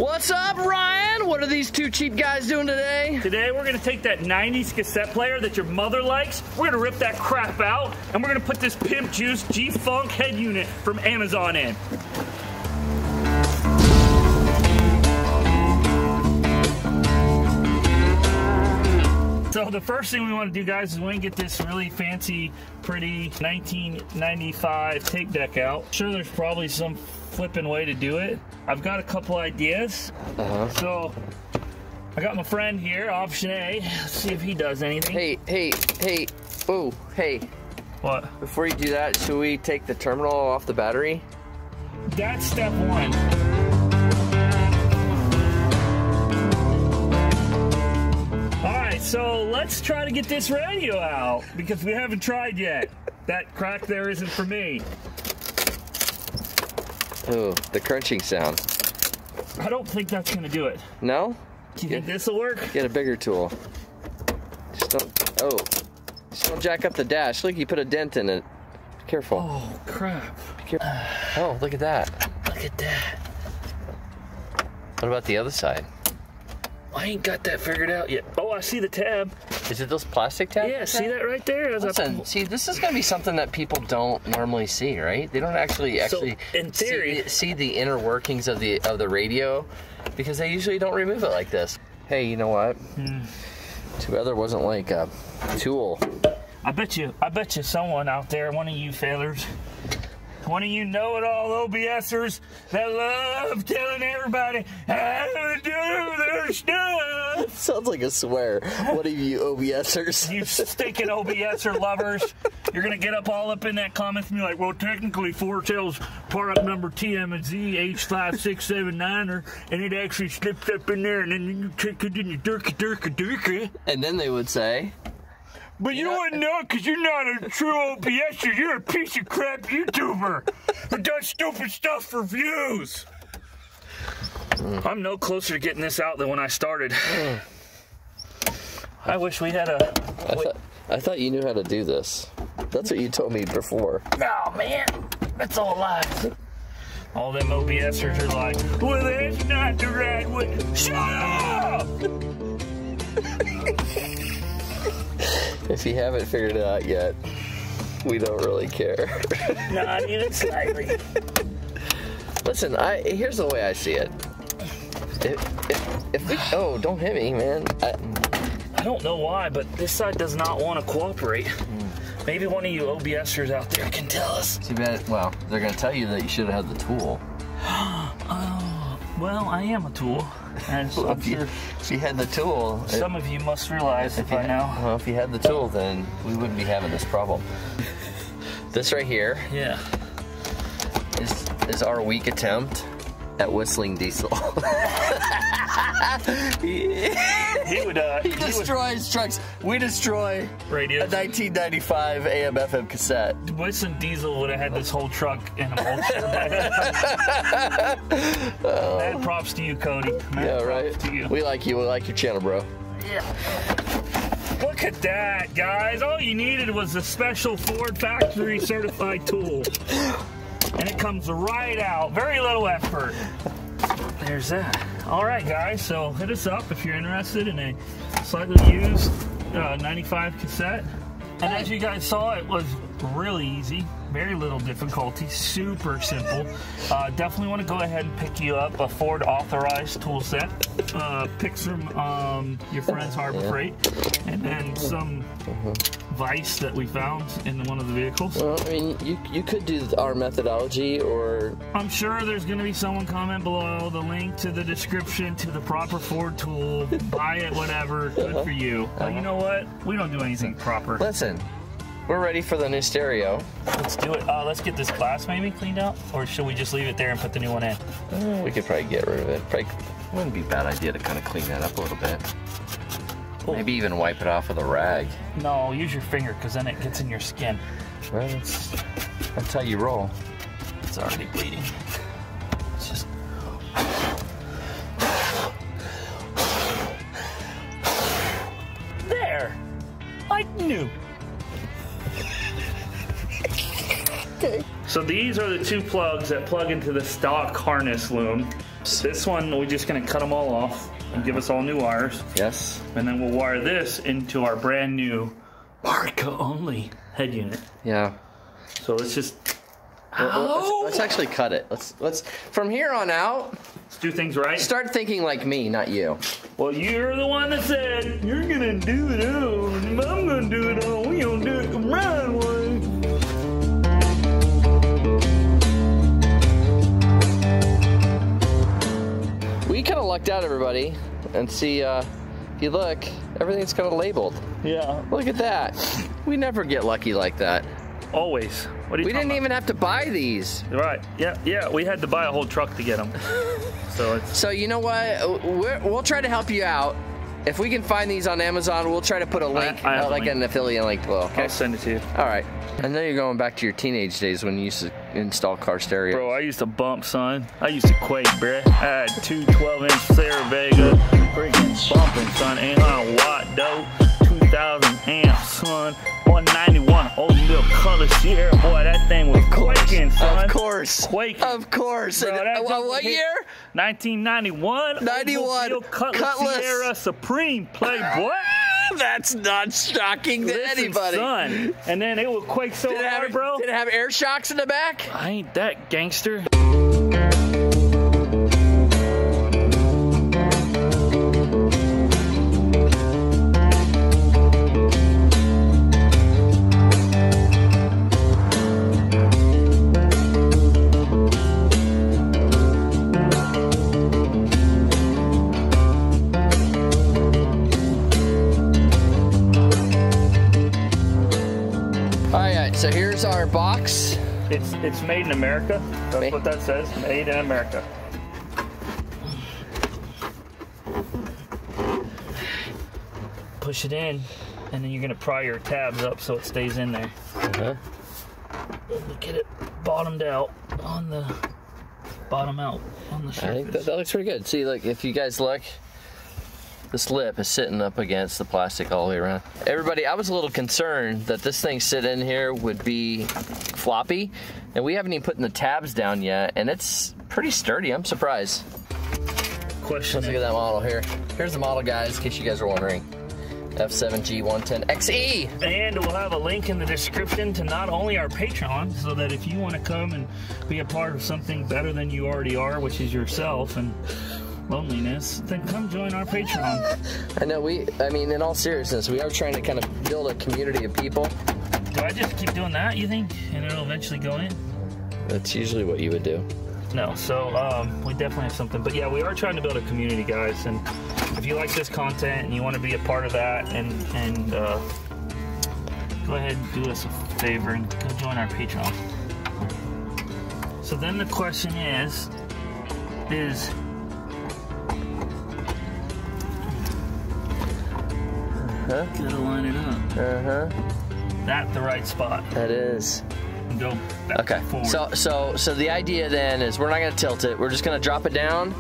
What's up, Ryan? What are these two cheap guys doing today? Today we're gonna take that 90s cassette player that your mother likes, we're gonna rip that crap out, and we're gonna put this Pimp Juice G-Funk head unit from Amazon in. So the first thing we want to do, guys, is we want to get this really fancy, pretty 1995 tape deck out. Sure, there's probably some flipping way to do it. I've got a couple ideas. So I got my friend here, option A. Let's see if he does anything. Hey. Ooh, hey. What? Before you do that, should we take the terminal off the battery? That's step one. So let's try to get this radio out because we haven't tried yet. That crack there isn't for me. Oh, the crunching sound. I don't think that's gonna do it. No? Do you think this will work? Get a bigger tool. Just don't jack up the dash. Look, you put a dent in it. Be careful. Oh, crap. Be careful. Oh, look at that. Look at that. What about the other side? I ain't got that figured out yet. Oh, I see the tab. Is it those plastic tabs? Yeah, see that right there? Listen, see, this is going to be something that people don't normally see, right? They don't actually so, in theory, see the inner workings of the radio because they usually don't remove it like this. Hey, you know what? Too bad there wasn't like a tool. I bet you someone out there, one of you fellers, one of you know-it-all OBSers that love telling everybody how to do their stuff. Sounds like a swear. One of you OBSers. You stinking OBSer lovers. You're going to get all up in that comments and be like, well, technically, Foretel's product number TMZ H5679er, and it actually slips up in there, and then you take it in your durka. And then they would say... But you wouldn't know because you're not a true OBSer. You're a piece of crap YouTuber who does stupid stuff for views. I'm no closer to getting this out than when I started. I wish we had a... I thought you knew how to do this. That's what you told me before. No, man. That's all lies. All them OBSers are like, well, that's not the right way. Shut up! If you haven't figured it out yet, we don't really care. Not even slightly. Listen, here's the way I see it. If we, oh, don't hit me, man. I don't know why, but this side does not want to cooperate. Maybe one of you OBSers out there can tell us. Too bad. Well, they're going to tell you that you should have had the tool. Oh, well, I am a tool. And so I'm sure if you had the tool, some of you must realize it by now. Well, if you had the tool, then we wouldn't be having this problem. This right here, yeah, is our weak attempt at whistling diesel. He destroys trucks. We destroy radios. A 1995 AM/FM cassette. Whistling Diesel would have had this whole truck in a mulcher. Mad props to you, Cody. Mad props to you. We like you. We like your channel, bro. Yeah. Look at that, guys. All you needed was a special Ford factory certified tool. And it comes right out. Very little effort. There's that. All right, guys. So hit us up if you're interested in a slightly used 95 cassette. And as you guys saw, it was really easy. Very little difficulty. Super simple. Definitely want to go ahead and pick you up a Ford authorized tool set. Picks from your friend's Harbor Freight. And then some vise that we found in one of the vehicles. Well, I mean, you could do our methodology, or... I'm sure there's going to be someone comment below, the link to the description to the proper Ford tool. Buy it, whatever. Good for you. But you know what? We don't do anything proper. Listen, we're ready for the new stereo. Let's do it. Let's get this glass maybe cleaned out, or should we just leave it there and put the new one in? We could probably get rid of it. Probably wouldn't be a bad idea to kind of clean that up a little bit. Cool. Maybe even wipe it off with a rag. No, use your finger because then it gets in your skin. Well, that's how you roll. It's already bleeding. It's just... There! I knew. Okay. So these are the two plugs that plug into the stock harness loom. This one, we're just gonna cut them all off and give us all new wires. Yes. And then we'll wire this into our brand new Marca only head unit. Yeah. So let's just. Let's actually cut it. Let's from here on out. Let's do things right. Start thinking like me, not you. Well, you're the one that said you're gonna do it all, and I'm gonna do it all. We gonna do it the right way. We kind of lucked out, everybody, and see. If you look, everything's kind of labeled. Yeah. Look at that. We never get lucky like that. Always. What are you We didn't even have to buy these. Right. Yeah. We had to buy a whole truck to get them. So you know what? We'll try to help you out. If we can find these on Amazon, we'll try to put a link, like an affiliate link below. Okay? I'll send it to you. All right. I know you're going back to your teenage days when you used to install car stereo. Bro, I used to bump, son. I used to quake, bruh. I had two 12-inch Sarah Vega, freaking bumping, son. 800 watt dope, 2,000 amps, son. 191 old little color Sierra, boy, that thing was quaking, son. Of course. Quaking. Of course. Bro, And, what year? 1991. 91. Cutlass Sierra Supreme, playboy. That's not shocking to anybody. Son. And then it would quake so hard, bro. Did it have air shocks in the back? I ain't that gangster. So here's our box. It's made in America. That's what that says. Made in America. Push it in, and then you're gonna pry your tabs up so it stays in there. Look at it, bottomed out on the surface. I think that looks pretty good. See, like if you guys look, this lip is sitting up against the plastic all the way around. Everybody, I was a little concerned that this thing sitting in here would be floppy, and we haven't even put the tabs down yet, and it's pretty sturdy. I'm surprised. Let's look at that model here. Here's the model, guys, in case you guys are wondering. F7G110XE. And we'll have a link in the description to not only our Patreon, so that if you want to come and be a part of something better than you already are, which is yourself and loneliness, then come join our Patreon. I know, I mean, in all seriousness, we are trying to kind of build a community of people. Do I just keep doing that, you think? And it'll eventually go in? That's usually what you would do. No, so we definitely have something. But yeah, we are trying to build a community, guys. And if you like this content and you want to be a part of that, and go ahead and do us a favor and go join our Patreon. So then the question is gotta line it up. That's the right spot. That is. And go back and forward. So the idea then is we're not gonna tilt it. We're just gonna drop it down.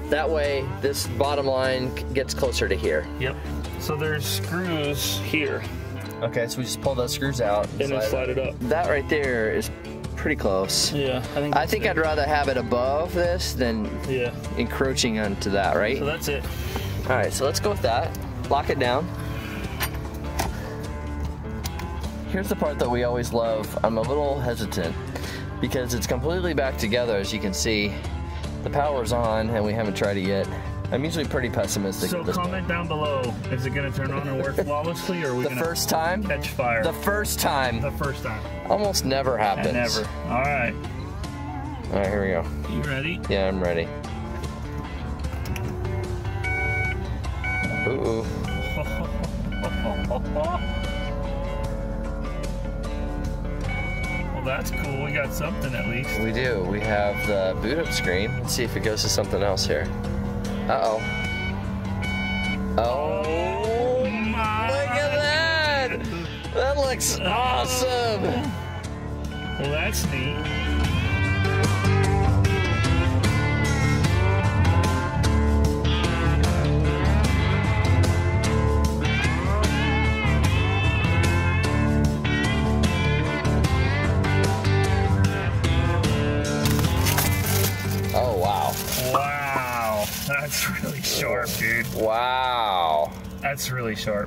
That way, this bottom line gets closer to here. Yep. So there's screws here. Okay, so we just pull those screws out and then slide it up. That right there is pretty close. Yeah, I think I'd rather have it above this than encroaching onto that, right? So that's it. All right, so let's go with that. Lock it down. Here's the part that we always love. I'm a little hesitant because it's completely back together, as you can see. The power's on and we haven't tried it yet. I'm usually pretty pessimistic. So comment down below, is it gonna turn on and work flawlessly, or are we the gonna first time? Catch fire? The first time. The first time. Almost never happens. Never. All right. All right, here we go. You ready? Yeah, I'm ready. Ooh. Well, that's cool. We got something at least. We do. We have the boot up screen. Let's see if it goes to something else here. Uh-oh. Oh my. Look at that! That looks awesome! Well, that's neat. Oh, wow. Wow. That's really sharp, dude. Wow. That's really sharp.